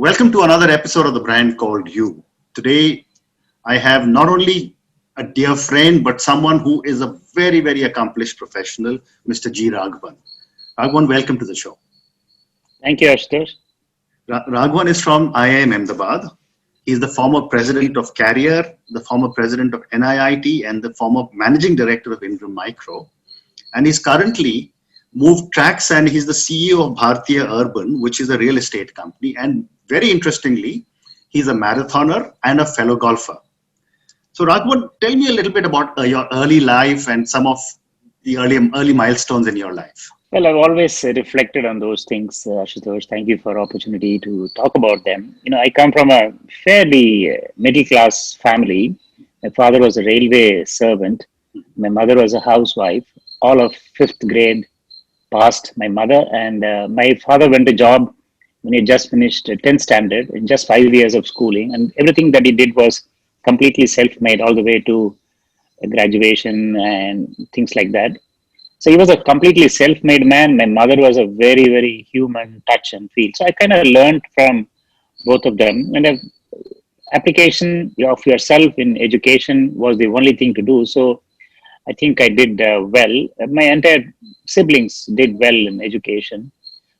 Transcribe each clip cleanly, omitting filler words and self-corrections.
Welcome to another episode of the brand called You. Today, I have not only a dear friend, but someone who is a very, very accomplished professional, Mr. G. Raghavan. Raghavan, welcome to the show. Thank you, Ashutosh. Raghavan is from IIM Ahmedabad. He is the former president of Carrier, the former president of NIIT, and the former managing director of Ingram Micro. And he's currently moved tracks and he's the CEO of Bhartiya Urban, which is a real estate company. And very interestingly, he's a marathoner and a fellow golfer. So Raghavan, tell me a little bit about your early life and some of the early milestones in your life. Well, I've always reflected on those things, Ashutosh. Thank you for the opportunity to talk about them. I come from a fairly middle class family. My father was a railway servant. My mother was a housewife. All of fifth grade passed my mother, and my father went to job when he just finished 10th standard in just 5 years of schooling. And everything that he did was completely self-made all the way to graduation and things like that. So he was a completely self-made man. My mother was a very, very human touch and feel. So I kind of learned from both of them. And the application of yourself in education was the only thing to do. So I think I did well. My entire siblings did well in education.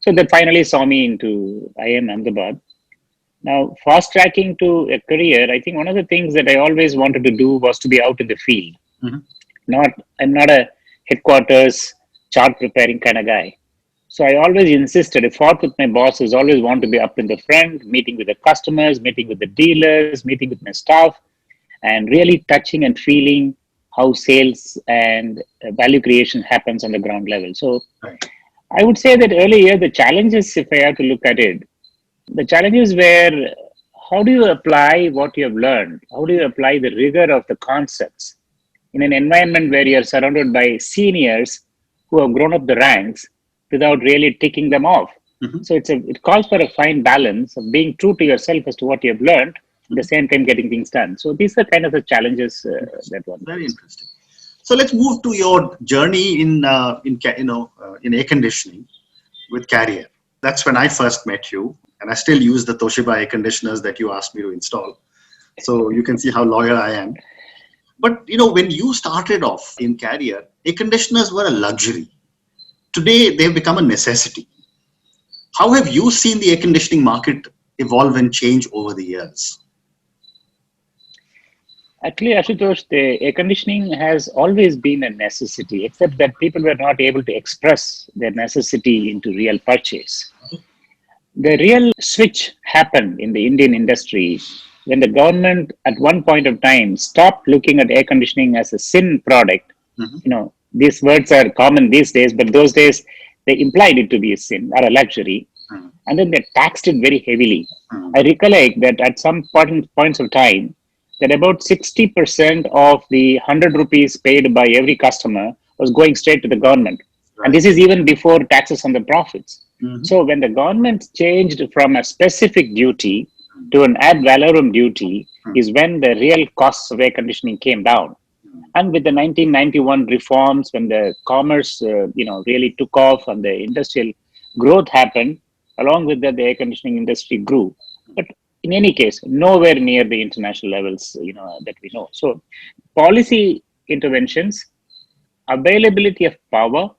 So that finally saw me into IIM Ahmedabad. Now, fast tracking to a career, I think one of the things that I always wanted to do was to be out in the field. Mhm. I'm not a headquarters chart preparing kind of guy. So I always insisted, I fought with my bosses, always want to be up in the front, meeting with the customers, meeting with the dealers, meeting with my staff, and really touching and feeling how sales and value creation happens on the ground level. So Right. I would say that earlier, the challenges, if I have to look at it, the challenges were how do you apply what you have learned? How do you apply the rigor of the concepts in an environment where you're surrounded by seniors who have grown up the ranks without really ticking them off? Mhm. So it calls for a fine balance of being true to yourself as to what you have learned, at the same time getting things done. So these are kind of the challenges that one Very faces. interesting. So let's move to your journey in air conditioning with Carrier. That's when I first met you, and I still use the Toshiba air conditioners that you asked me to install. So you can see how loyal I am. But when you started off in Carrier, air conditioners were a luxury. Today, they've become a necessity. How have you seen the air conditioning market evolve and change over the years? Actually, Ashutosh, the air conditioning has always been a necessity, except that people were not able to express their necessity into real purchase. The real switch happened in the Indian industry when the government, at one point of time, stopped looking at air conditioning as a sin product. Mhm. These words are common these days, but those days they implied it to be a sin or a luxury, Mhm. and then they taxed it very heavily. Mhm. I recollect that at some points of time, that about 60% of the 100 rupees paid by every customer was going straight to the government. And Right. this is even before taxes on the profits. Mhm. So when the government changed from a specific duty to an ad valorem duty Mhm. is when the real costs of air conditioning came down. And with the 1991 reforms, when the commerce, really took off and the industrial growth happened, along with that, the air conditioning industry grew. But in any case, nowhere near the international levels, that we know. So, policy interventions, availability of power,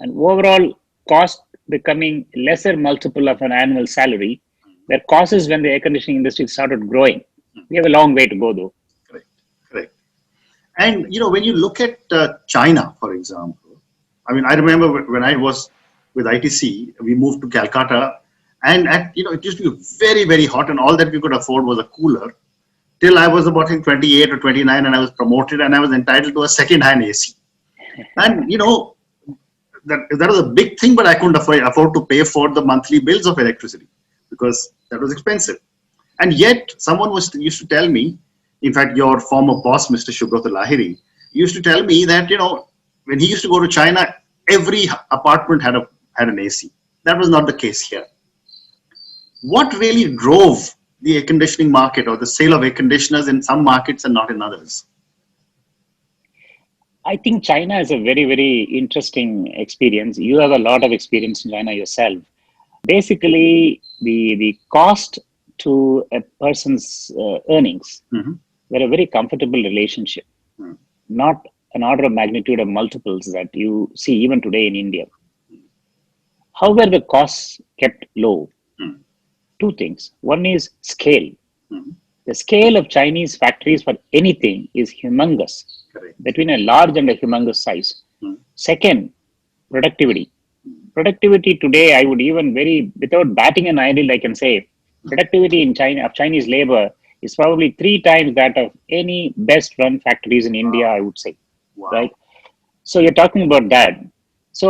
and overall cost becoming lesser multiple of an annual salary were causes when the air conditioning industry started growing. We have a long way to go, though. Correct. Correct. And when you look at China, for example, I mean, I remember when I was with ITC, we moved to Calcutta, and it used to be very, very hot, and all that we could afford was a cooler. Till I was about, I think, 28 or 29, and I was promoted, and I was entitled to a second-hand AC. And that was a big thing, but I couldn't afford to pay for the monthly bills of electricity because that was expensive. And yet, someone used to tell me, in fact, your former boss, Mr. Shubhrata Lahiri, used to tell me that when he used to go to China, every apartment had an AC. That was not the case here. What really drove the air conditioning market or the sale of air conditioners in some markets and not in others? I think China is a very, very interesting experience. You have a lot of experience in China yourself. basically the cost to a person's earnings Mm-hmm. were a very comfortable relationship, Mm. not an order of magnitude of multiples that you see even today in India. How were the costs kept low? Mm. Two things. One is scale. Mm. The scale of Chinese factories for anything is humongous, Correct. between a large and a humongous size. Mm. Second, productivity. Productivity today, I would even without batting an eyelid, I can say productivity in China of Chinese labor is probably three times that of any best run factories in India, Wow. I would say, Wow. right? So you're talking about that. So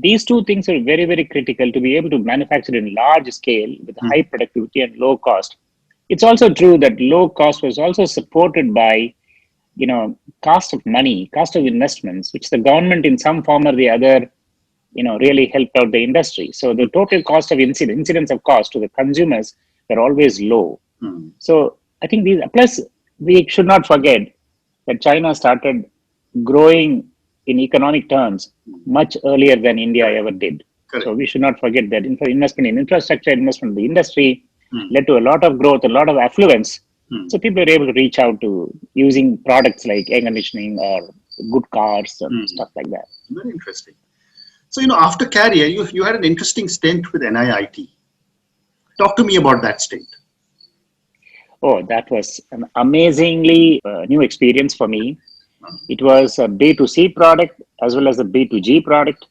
these two things are very, very critical to be able to manufacture in large scale with high Mm. productivity and low cost. It's also true that low cost was also supported by, cost of money, cost of investments, which the government in some form or the other, really helped out the industry. So the total cost of incidence of cost to the consumers were always low. Mm. So I think these, plus we should not forget that China started growing in economic terms much earlier than India Correct. ever did. So Correct. we should not forget that investment in infrastructure, investment in the industry Mm. led to a lot of growth, a lot of affluence. Mm. So people were able to reach out to using products like air conditioning or good cars and Mm. stuff like that. Very interesting. So, after career, you had an interesting stint with NIIT. Talk to me about that stint. Oh, that was an amazingly new experience for me. Mm. It was a B2C product as well as a B2G product,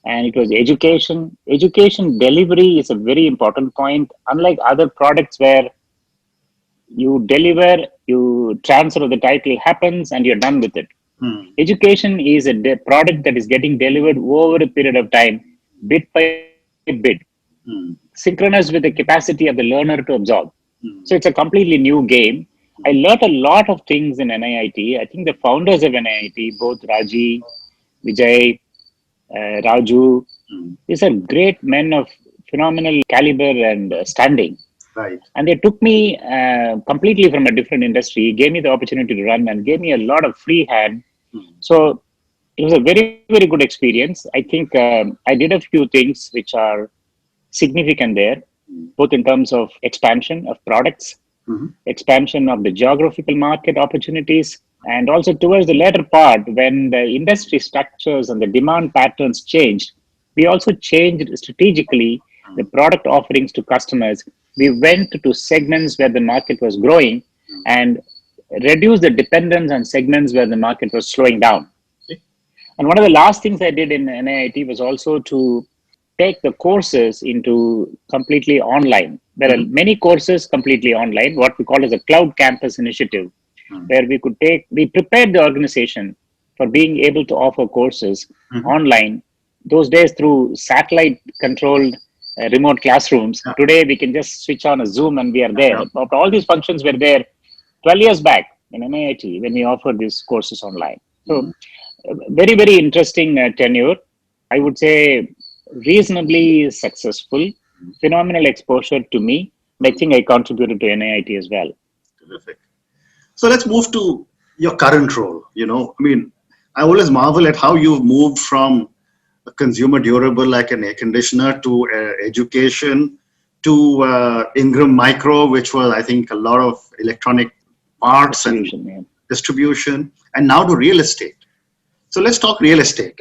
and it was education. Education delivery is a very important point. Unlike other products where you deliver, you transfer the title happens, and you're done with it. Mm. Education is a product that is getting delivered over a period of time, bit by bit, Mm. synchronous with the capacity of the learner to absorb. So it's Mm. a completely new game. I learned a lot of things in NIIT. I think the founders of NIIT, both Raji, Vijay, Raju, Mm. these are great men of phenomenal caliber and standing. Right. And they took me completely from a different industry, gave me the opportunity to run, and gave me a lot of free hand. Mm. So it was a very, very good experience. I think I did a few things which are significant there, Mm. both in terms of expansion of products, Mhm. expansion of the geographical market opportunities, and also towards the latter part, when the industry structures and the demand patterns changed, we also changed strategically the Mm. product offerings to customers. We went to segments where the market was growing Mm. and reduced the dependence on segments where the market was slowing down. Okay. And one of the last things I did in NIIT was also to take the courses into completely online. There are Mhm. many courses completely online, what we call as a cloud campus initiative, Mm. where we prepared the organization for being able to offer courses Mhm. online. Those days through satellite controlled remote classrooms. Yeah. Today we can just switch on a Zoom and we are Yeah. there. But all these functions were there 12 years back in NIIT when we offered these courses online. So Mm. very, very interesting tenure. I would say reasonably successful, phenomenal exposure to me. And I Mm. think I contributed to NIIT as well. Terrific. So let's move to your current role. I always marvel at how you've moved from a consumer durable like an air conditioner to education to Ingram Micro, which was, I think, a lot of electronic parts and Distribution, yeah. distribution, and now to real estate. So let's talk real estate.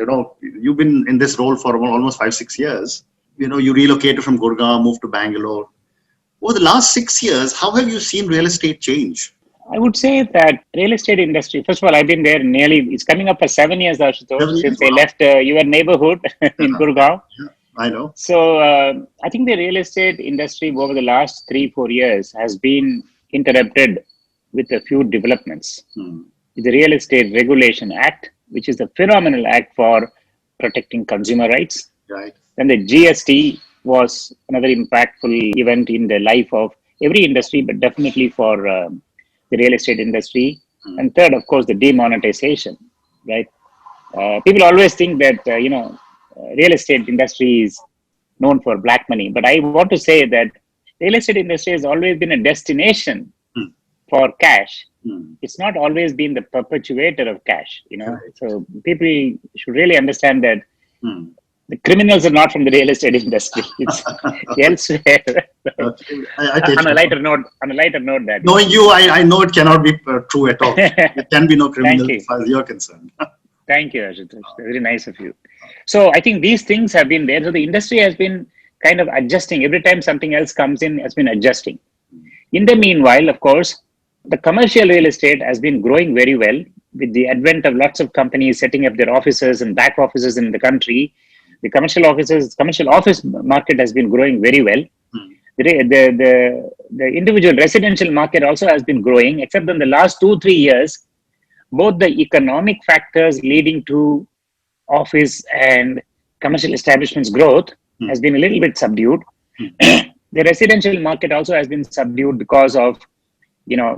You've been in this role for almost 5, 6 years. You relocated from Gurgaon, moved to Bangalore. Over the last 6 years, how have you seen real estate change? I would say that real estate industry, first of all, I've been there nearly, it's coming up for 7 years, Ashutosh, 7 years? since I Wow. left your neighborhood in Gurgaon. Yeah, I know. So I think the real estate industry over the last 3, 4 years has been interrupted with a few developments. Hmm. The Real Estate Regulation Act, which is a phenomenal act for protecting consumer rights. Right. Then the GST was another impactful event in the life of every industry, but definitely for the real estate industry. Hmm. And third, of course, the demonetization, right? People always think that, real estate industry is known for black money, but I want to say that real estate industry has always been a destination Hmm. for cash. Hmm. It's not always been the perpetuator of cash. Correct. So people should really understand that Hmm. The criminals are not from the real estate industry. It's elsewhere. Right? Okay, I take On a your lighter point. note, that Knowing you, I know it cannot be true at all. There can be no Thank criminal as you. far as you're concerned. Thank you, Ashutosh. Very nice of you. So I think these things have been there. So the industry has been kind of adjusting. Every time something else comes in, has been adjusting. In the meanwhile, of course, the commercial real estate has been growing very well with the advent of lots of companies setting up their offices and back offices in the country. The commercial office market has been growing very well. Hmm. The individual residential market also has been growing, except in the last 2 3 years, both the economic factors leading to office and commercial establishments growth Hmm. has been a little bit subdued. Hmm. The residential market also has been subdued because of you know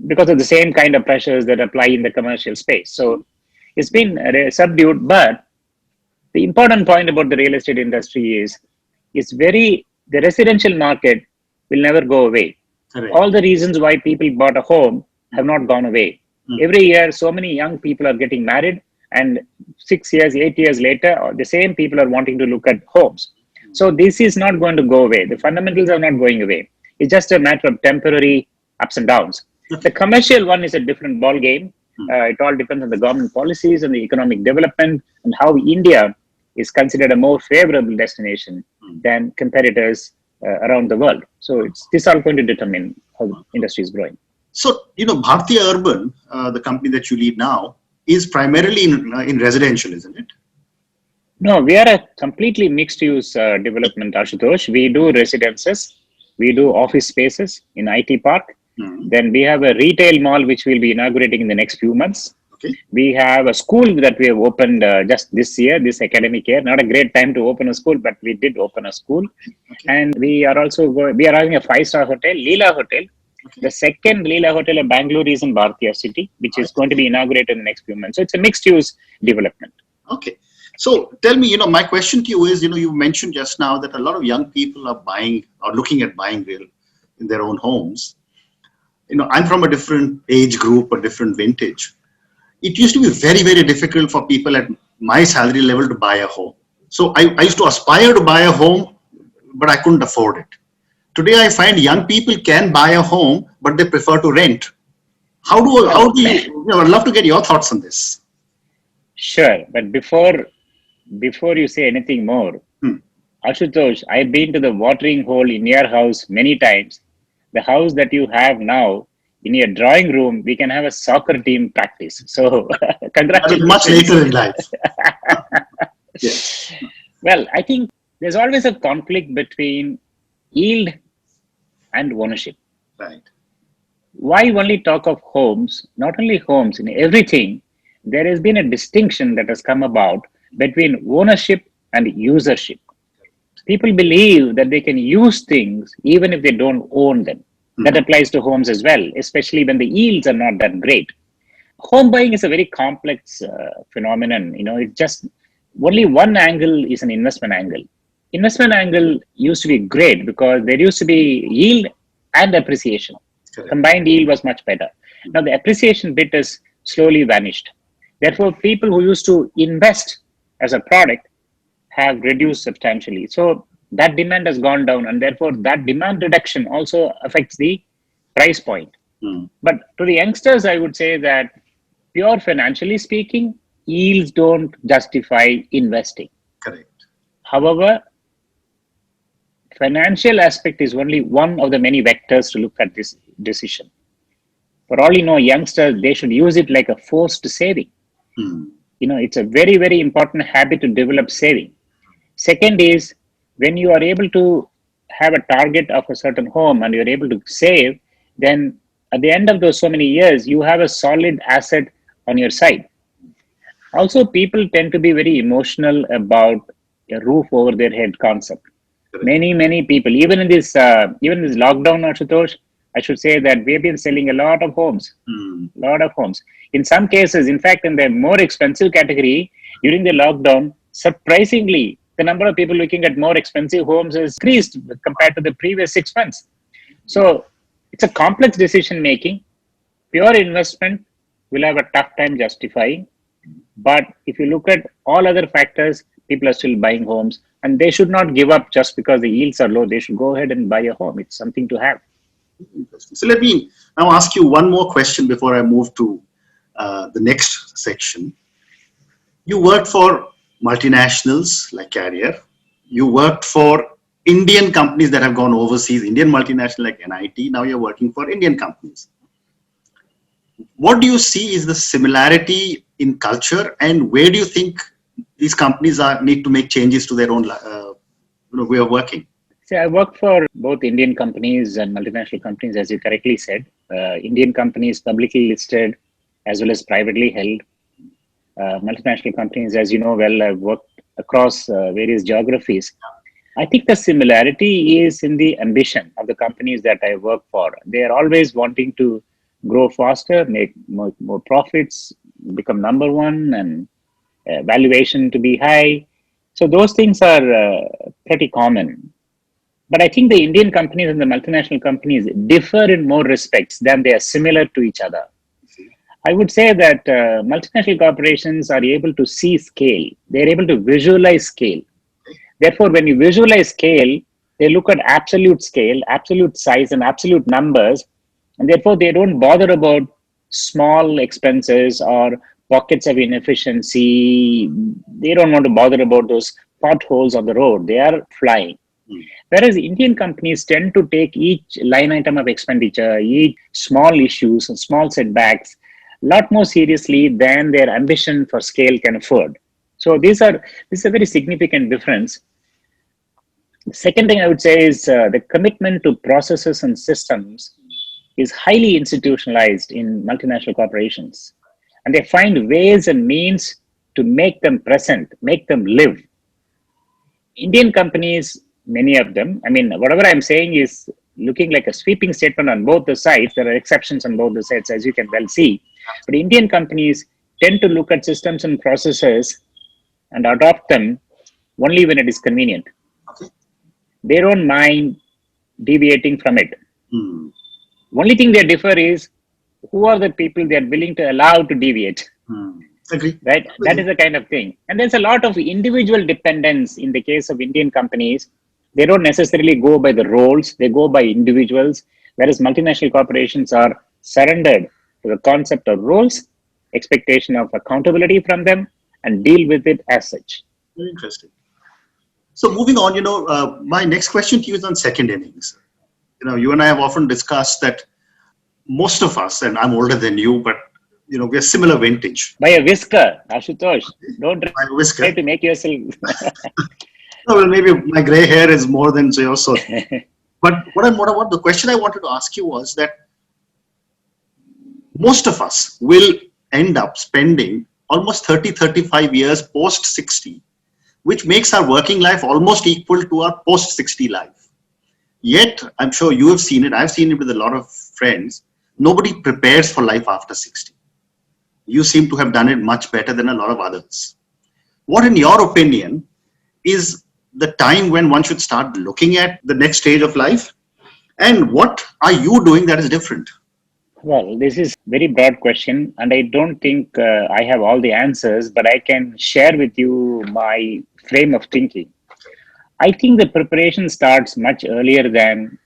because of the same kind of pressures that apply in the commercial space. So it's been subdued. But the important point about the real estate industry is the residential market will never go away. Correct. All the reasons why people bought a home have not gone away. Hmm. Every year, so many young people are getting married, and 6 years, 8 years later, the same people are wanting to look at homes. So this is not going to go away. The fundamentals are not going away. It's just a matter of temporary ups and downs. The Okay. commercial one is a different ball game. Hmm. It all depends on the government policies and the economic development and how India is considered a more favorable destination Hmm. than competitors around the world. So it's this all going to determine how the industry is growing. So, Bhartiya Urban, the company that you lead now, is primarily in residential, isn't it? No, we are a completely mixed use development, Ashutosh. We do residences, we do office spaces in IT Park. Hmm. Then we have a retail mall which we'll be inaugurating in the next few months. Okay. We have a school that we have opened just this year, this academic year. Not a great time to open a school, but we did open a school. Okay. And we are also we are having a 5-star hotel, Leela Hotel. Okay. The second Leela Hotel in Bangalore is in Bhartiya city, which is Right. going to be inaugurated in the next few months. So it's a mixed use development. Okay. So tell me, my question to you is, you mentioned just now that a lot of young people are buying or looking at buying real in their own homes. I'm from a different age group, a different vintage. It used to be very, very difficult for people at my salary level to buy a home. So I used to aspire to buy a home, but I couldn't afford it. Today, I find young people can buy a home, but they prefer to rent. How do you, I'd love to get your thoughts on this. Sure, but before you say anything more, Hmm. Ashutosh, I've been to the watering hole in your house many times. The house that you have now, in your drawing room, we can have a soccer team practice. So, That is much congratulations. later in life. Yes. Well, I think there's always a conflict between yield and ownership. Right. Why only talk of homes? Not only homes, in everything, there has been a distinction that has come about between ownership and usership. People believe that they can use things even if they don't own them. That applies to homes as well, especially when the yields are not that great. Home buying is a very complex phenomenon. It's just only one angle is an investment angle. Investment angle used to be great because there used to be yield and appreciation. Correct. Combined yield was much better. Now the appreciation bit has slowly vanished. Therefore, people who used to invest as a product have reduced substantially. So that demand has gone down, and therefore that demand reduction also affects the price point. Hmm. But to the youngsters, I would say that pure financially speaking, yields don't justify investing. Correct. However, financial aspect is only one of the many vectors to look at this decision. For all you know, youngsters, they should use it like a forced saving. Hmm. It's a very, very important habit to develop saving. Second is when you are able to have a target of a certain home and you're able to save, then at the end of those so many years, you have a solid asset on your side. Also, people tend to be very emotional about a roof over their head concept. Correct. Many people, even in this lockdown, Ashutosh, I should say that we have been selling a lot of homes, Hmm. lot of homes. In some cases, in fact, in the more expensive category, during the lockdown, surprisingly, the number of people looking at more expensive homes has increased compared to the previous 6 months. So it's a complex decision making. Pure investment will have a tough time justifying. But if you look at all other factors, people are still buying homes, and they should not give up just because the yields are low. They should go ahead and buy a home. It's something to have. Interesting. So let me now ask you one more question before I move to the next section. You worked for multinationals like Carrier. You worked for Indian companies that have gone overseas, Indian multinational like NIT. Now you're working for Indian companies. What do you see is the similarity in culture, and where do you think these companies need to make changes to their own way of working? See, I work for both Indian companies and multinational companies, as you correctly said. Indian companies, publicly listed as well as privately held. Multinational companies, as you know well, I've worked across various geographies. I think the similarity is in the ambition of the companies that I work for. They are always wanting to grow faster, make more profits, become number one, and valuation to be high. So those things are pretty common. But I think the Indian companies and the multinational companies differ in more respects than they are similar to each other. I would say that multinational corporations are able to see scale. They're able to visualize scale. Therefore, when you visualize scale, they look at absolute scale, absolute size, and absolute numbers. And therefore, they don't bother about small expenses or pockets of inefficiency. They don't want to bother about those potholes on the road. They are flying. Whereas Indian companies tend to take each line item of expenditure, each small issues and small setbacks, a lot more seriously than their ambition for scale can afford. So this is a very significant difference. The second thing I would say is the commitment to processes and systems is highly institutionalized in multinational corporations, and they find ways and means to make them present, make them live. Indian companies, many of them, I mean, whatever I'm saying is looking like a sweeping statement on both the sides. There are exceptions on both the sides, as you can well see. But Indian companies tend to look at systems and processes and adopt them only when it is convenient. Okay. They don't mind deviating from it. Hmm. Only thing they differ is who are the people they are willing to allow to deviate. Hmm. Agree. Right? That is the kind of thing. And there's a lot of individual dependence in the case of Indian companies. They don't necessarily go by the roles, they go by individuals, whereas multinational corporations are surrendered to the concept of roles, expectation of accountability from them, and deal with it as such. Very interesting. So moving on, my next question to you is on second innings. You and I have often discussed that most of us, and I'm older than you, but we're similar vintage. By a whisker, Ashutosh. Don't By a try whisker. to make yourself. No, well, maybe my gray hair is more than yours. So. But the question I wanted to ask you was that most of us will end up spending almost 30-35 years post 60, which makes our working life almost equal to our post 60 life. Yet, I'm sure you have seen it, I've seen it with a lot of friends, nobody prepares for life after 60. You seem to have done it much better than a lot of others. What, in your opinion, is the time when one should start looking at the next stage of life? And what are you doing that is different? Well, this is very broad question, and I don't think I have all the answers, but I can share with you my frame of thinking. I think the preparation starts much earlier than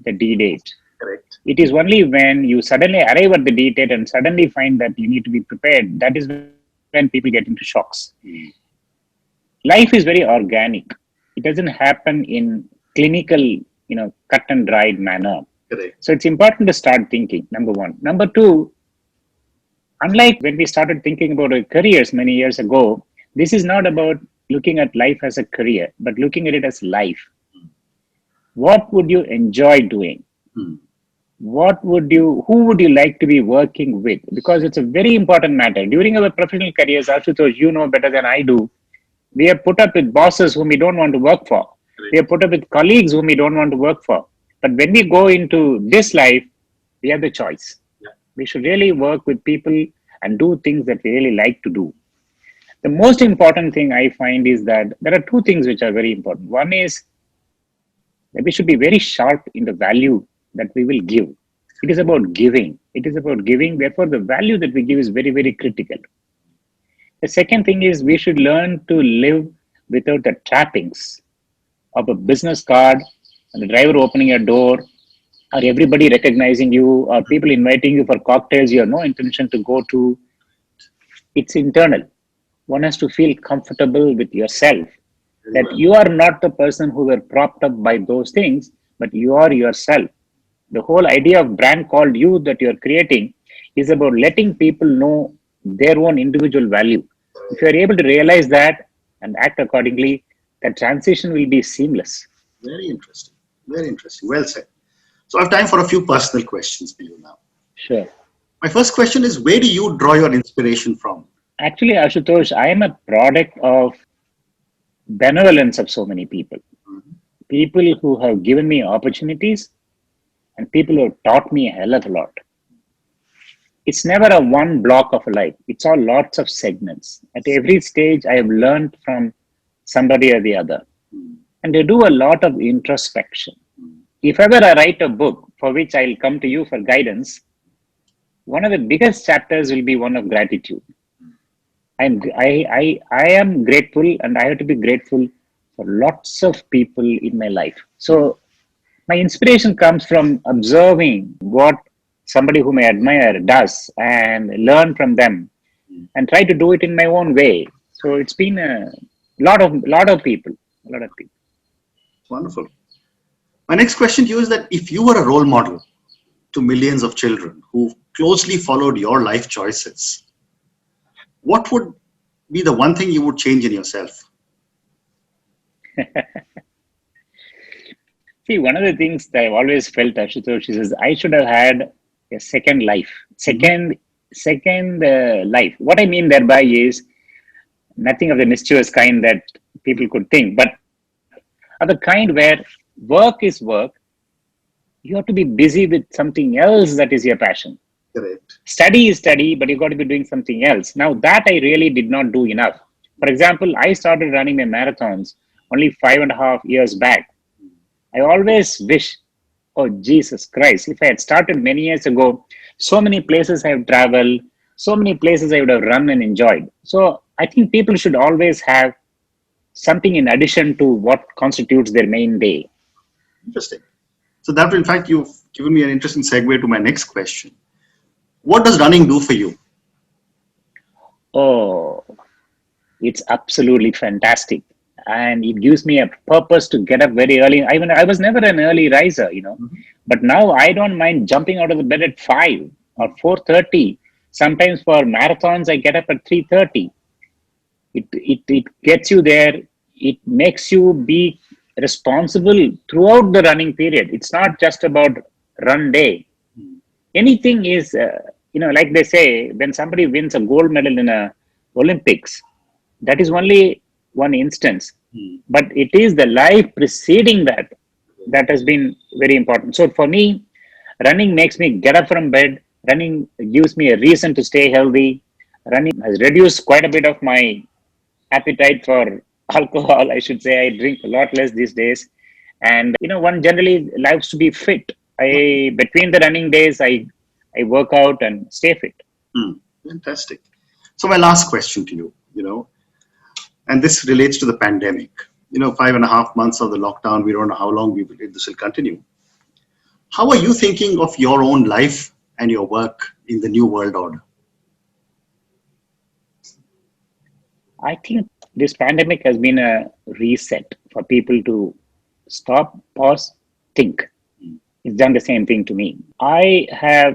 the D date. Correct. It is only when you suddenly arrive at the D date and suddenly find that you need to be prepared, that is when people get into shocks. Life is very organic. It doesn't happen in clinical, cut and dried manner. Correct. So it's important to start thinking, number one. Number two, unlike when we started thinking about our careers many years ago, this is not about looking at life as a career, but looking at it as life. What would you enjoy doing? Who would you like to be working with? Because it's a very important matter. During our professional careers, Ashutosh, you know better than I do, we are put up with bosses whom we don't want to work for. We are put up with colleagues whom we don't want to work for. But when we go into this life, we have the choice. Yeah. We should really work with people and do things that we really like to do. The most important thing I find is that there are two things which are very important. One is that we should be very sharp in the value that we will give. It is about giving. It is about giving. Therefore, the value that we give is very, very critical. The second thing is we should learn to live without the trappings of a business card and the driver opening a door or everybody recognizing you or people inviting you for cocktails you have no intention to go to. It's internal. One has to feel comfortable with yourself Very that well. you are not the person who were propped up by those things, but you are yourself. The whole idea of brand called you that you're creating is about letting people know their own individual value. If you're able to realize that and act accordingly, the transition will be seamless. Very interesting. Very interesting. Well said. So I have time for a few personal questions for you now. Sure. My first question is, where do you draw your inspiration from? Actually, Ashutosh, I am a product of benevolence of so many people. Mhm. People who have given me opportunities and people who have taught me a hell of a lot. It's never a one block of a life. It's all lots of segments. At every stage, I have learned from somebody or the other. Mhm. And they do a lot of introspection. If ever I write a book for which I'll come to you for guidance, one of the biggest chapters will be one of gratitude. I am grateful and I have to be grateful for lots of people in my life. So my inspiration comes from observing what somebody whom I admire does and learn from them and try to do it in my own way. So it's been a lot of people, a lot of people. Wonderful. My next question to you is that if you were a role model to millions of children who closely followed your life choices, what would be the one thing you would change in yourself? See, one of the things that I've always felt, Ashutosh, is I should have had a second life, Mhm. second life. What I mean thereby is nothing of the mischievous kind that people could think, but of the kind where work is work, you have to be busy with something else that is your passion. Correct. Study is study, but you've got to be doing something else. Now, that I really did not do enough. For example, I started running my marathons only 5.5 years back. I always wish, oh Jesus Christ, if I had started many years ago, so many places I have traveled, so many places I would have run and enjoyed. So I think people should always have something in addition to what constitutes their main day. Interesting. So that, in fact, you've given me an interesting segue to my next question. What does running do for you? Oh, it's absolutely fantastic. And it gives me a purpose to get up very early. I was never an early riser. Mhm. But now I don't mind jumping out of the bed at 5 or 4:30. Sometimes for marathons, I get up at 3:30. It gets you there. It makes you be responsible throughout the running period. It's not just about run day. Anything is like they say, when somebody wins a gold medal in a Olympics, that is only one instance, Mhm. but it is the life preceding that that has been very important. So for me, running makes me get up from bed. Running gives me a reason to stay healthy. Running has reduced quite a bit of my appetite for alcohol. I should say I drink a lot less these days, and one generally likes to be fit. I Between the running days, I work out and stay fit. Hmm. Fantastic. So my last question to you, and this relates to the pandemic. 5.5 months of the lockdown. We don't know how long this will continue. How are you thinking of your own life and your work in the new world order? I think this pandemic has been a reset for people to stop, pause, think. It's done the same thing to me. I have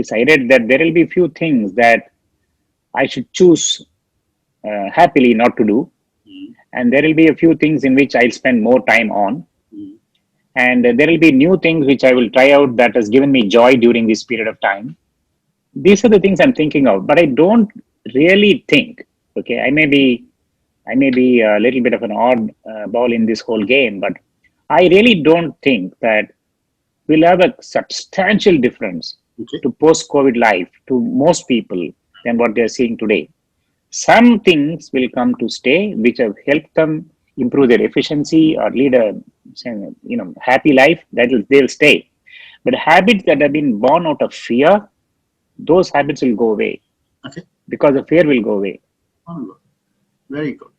decided that there will be few things that I should choose happily not to do, Mm, and there will be a few things in which I'll spend more time on, mm, and there will be new things which I will try out that has given me joy during this period of time. These are the things I'm thinking of, but I don't really think. Okay, I may be a little bit of an odd ball in this whole game, but I really don't think that we'll have a substantial difference okay. to post-COVID life to most people than what they're seeing today. Some things will come to stay, which have helped them improve their efficiency or lead a happy life. They'll stay. But habits that have been born out of fear, those habits will go away Okay. because the fear will go away. Oh, good. Very good.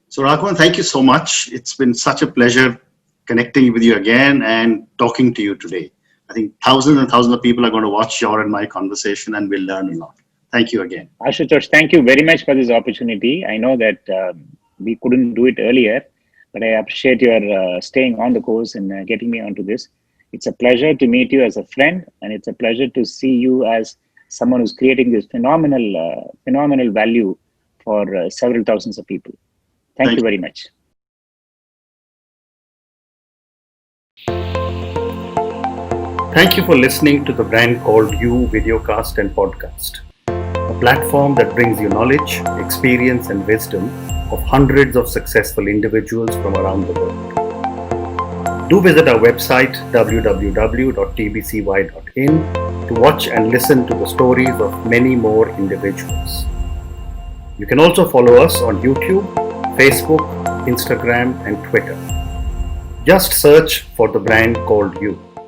So, Raghavan, thank you so much. It's been such a pleasure connecting with you again and talking to you today. I think thousands and thousands of people are going to watch your and my conversation and will learn a lot. Thank you again. Ashutosh, thank you very much for this opportunity. I know that we couldn't do it earlier, but I appreciate your staying on the course and getting me onto this. It's a pleasure to meet you as a friend, and it's a pleasure to see you as someone who's creating this phenomenal value for several thousands of people. Thank Thank you you. very much. Thank you for listening to the Brand Called You videocast and podcast, a platform that brings you knowledge, experience, and wisdom of hundreds of successful individuals from around the world. Do visit our website www.tbcy.in to watch and listen to the stories of many more individuals. You can also follow us on YouTube, Facebook, Instagram, and Twitter. Just search for the Brand Called You.